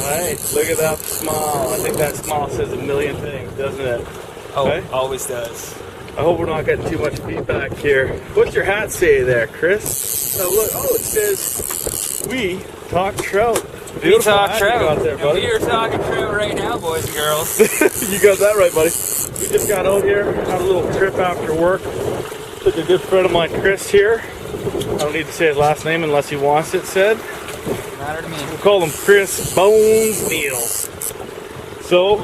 Alright, look at that smile. I think that smile says a million things, doesn't it? Oh, Okay? always does. I hope we're not getting too much feedback here. What's your hat say there, Chris? Oh, look, it says, we talk trout. We talk trout. You got there, buddy. We are talking trout right now, boys and girls. You got that right, buddy. We just got out here, had a little trip after work. Took a good friend of mine, Chris, here. I don't need to say his last name unless he wants it said. Matter to me. We'll call him Chris Bones Meals. So,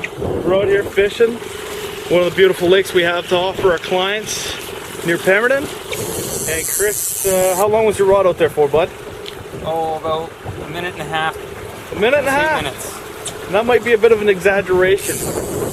we're out here fishing. One of the beautiful lakes we have to offer our clients near Pemberton. And Chris, how long was your rod out there for, bud? Oh, about a minute and a half. A minute and a 2 half? minutes. And that might be a bit of an exaggeration.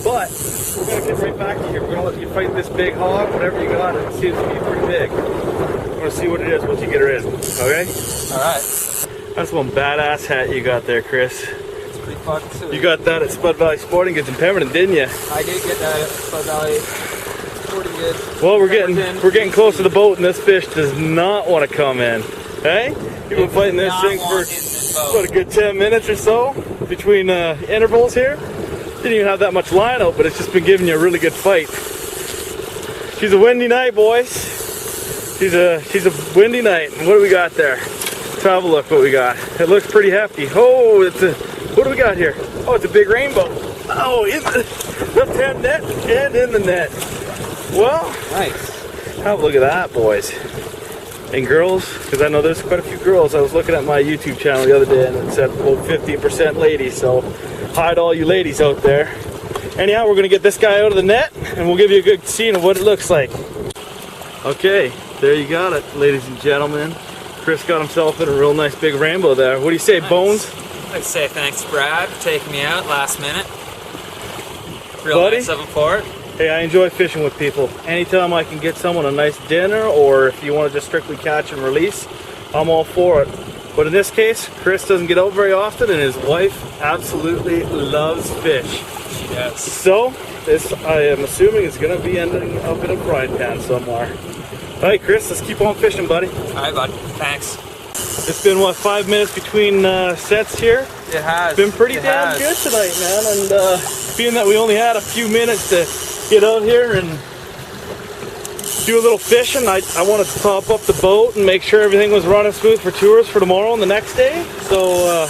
But, we're going to get right back to you. We're going to let you fight this big hog, whatever you got. It seems to be pretty big. We're going to see what it is once you get her in. Okay? Alright. That's one badass hat you got there, Chris. It's pretty fucking sweet. You got that at Spud Valley Sporting Goods in Pemberton, didn't you? I did get that at Spud Valley. It's pretty good. Well, we're getting close to the boat, and this fish does not want to come in. Hey, you've been fighting this thing for what, a good 10 minutes or so between intervals here. Didn't even have that much line out, but it's just been giving you a really good fight. She's a windy night, boys. She's a windy night. And what do we got there? Let's have a look what we got. It looks pretty hefty. Oh, what do we got here? Oh, it's a big rainbow. Oh, in the left-hand net and in the net. Well, Nice. have a look at that, boys and girls, because I know there's quite a few girls. I was looking at my YouTube channel the other day and it said about 50% ladies, so hi to all you ladies out there. Anyhow, we're going to get this guy out of the net and we'll give you a good scene of what it looks like. Okay, there you got it, ladies and gentlemen. Chris got himself in a real nice big rainbow there. What do you say, Nice. Bones? I'd say thanks, Brad, for taking me out last minute. Real Buddy? nice of him for it. Hey, I enjoy fishing with people. Anytime I can get someone a nice dinner, or if you want to just strictly catch and release, I'm all for it. But in this case, Chris doesn't get out very often, and his wife absolutely loves fish. She does. So, this, I am assuming, is going to be ending up in a frying pan somewhere. All right, Chris, let's keep on fishing, buddy. Alright, bud. Thanks. It's been, what, 5 minutes between sets here? It has. It's been pretty It damn has. good tonight, man. And being that we only had a few minutes to get out here and do a little fishing, I wanted to top up the boat and make sure everything was running smooth for tours for tomorrow and the next day. So,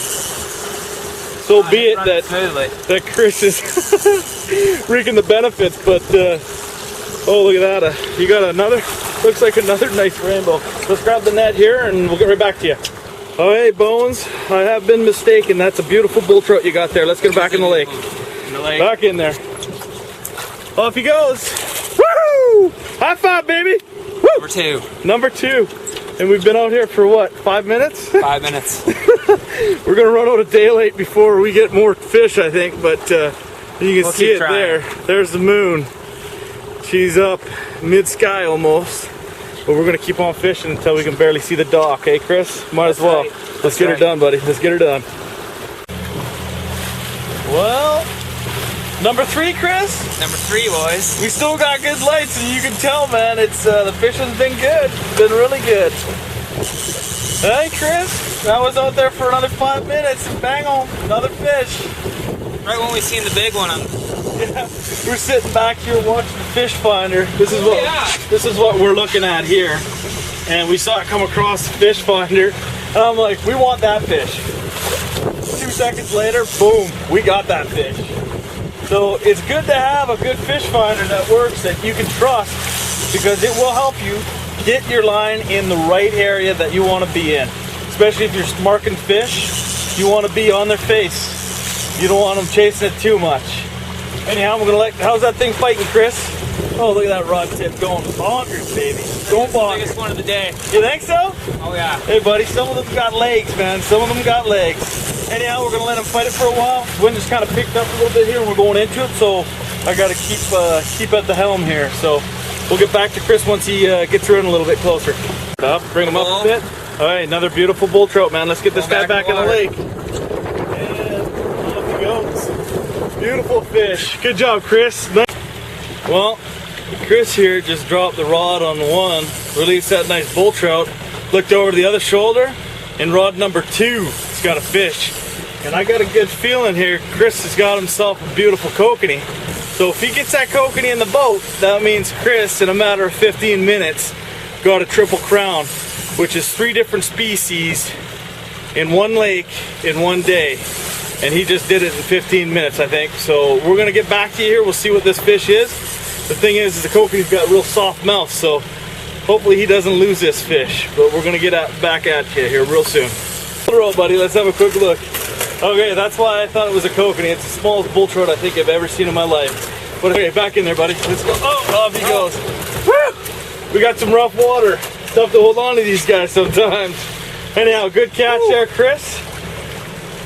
be it that Chris is reaping the benefits, but oh, look at that! You got another. Looks like another nice rainbow. Let's grab the net here and we'll get right back to you. Oh, hey, Bones, I have been mistaken. That's a beautiful bull trout you got there. Let's get her back in the lake. In the lake. Back in there. Off he goes. Woo! High five, baby. Woo! Number 2. Number 2. And we've been out here for what, 5 minutes? 5 minutes. We're gonna run out of daylight before we get more fish, I think, but you can see it there. There's the moon. She's up mid-sky almost. But we're gonna keep on fishing until we can barely see the dock, eh, Chris? Might as well. Let's get her done, buddy. Let's get her done. Well, number 3, Chris? Number 3, boys. We still got good lights, and you can tell, man, it's the fishing's been good. It's been really good. Hey, Chris, I was out there for another 5 minutes. Bang on, another fish. Right when we seen the big one, Yeah, we're sitting back here watching the fish finder. This is this is what we're looking at here, and we saw it come across the fish finder, and I'm like, we want that fish. 2 seconds later, boom, we got that fish. So it's good to have a good fish finder that works, that you can trust, because it will help you get your line in the right area that you want to be in. Especially if you're marking fish, you want to be on their face. You don't want them chasing it too much. Anyhow, I'm gonna how's that thing fighting, Chris? Oh, look at that rod tip going bonkers, baby. Going bonkers. biggest one of the day. You think so? Oh yeah. Hey, buddy, some of them got legs, man. Some of them got legs. Anyhow, we're gonna let them fight it for a while. Wind just kind of picked up a little bit here, and we're going into it, so I gotta keep at the helm here. So we'll get back to Chris once he gets her in a little bit closer. Bring him up a bit. All right, another beautiful bull trout, man. Let's get this guy back in the lake. And off he goes. Beautiful fish. Good job, Chris. Well, Chris here just dropped the rod on one, released that nice bull trout, looked over to the other shoulder, and rod number 2, it's got a fish. And I got a good feeling here, Chris has got himself a beautiful kokanee. So if he gets that kokanee in the boat, that means Chris, in a matter of 15 minutes, got a triple crown, which is 3 different species in one lake in one day. And he just did it in 15 minutes, I think. So we're gonna get back to you here, we'll see what this fish is. The thing is the kokanee's got a real soft mouth, so hopefully he doesn't lose this fish. But we're gonna get back at you here real soon. Throw it, buddy, let's have a quick look. Okay, that's why I thought it was a kokanee. It's the smallest bull trout I think I've ever seen in my life. But okay, back in there, buddy. Let's go. Oh, off he goes. Woo! We got some rough water. It's tough to hold on to these guys sometimes. Anyhow, good catch there, Chris.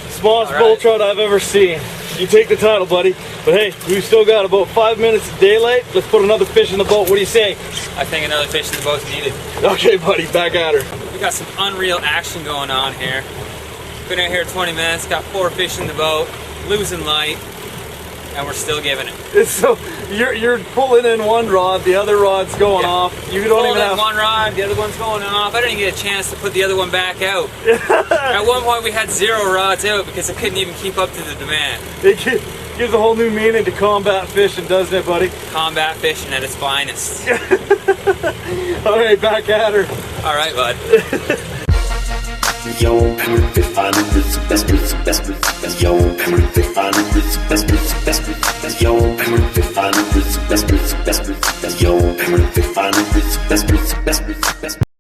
Smallest bull trout I've ever seen. You take the title, buddy. But hey, we've still got about 5 minutes of daylight. Let's put another fish in the boat. What do you say? I think another fish in the boat's needed. Okay, buddy, back at her. We got some unreal action going on here. Been out here 20 minutes, got 4 fish in the boat, losing light, and we're still giving it. So you're pulling in one rod, the other rod's going off. You don't even have one rod, the other one's going off. I didn't even get a chance to put the other one back out. At one point we had 0 rods out because I couldn't even keep up to the demand. It gives a whole new meaning to combat fishing, doesn't it, buddy? Combat fishing at its finest. All right, back at her. All right, bud. Yo, Pemberton, 500, best.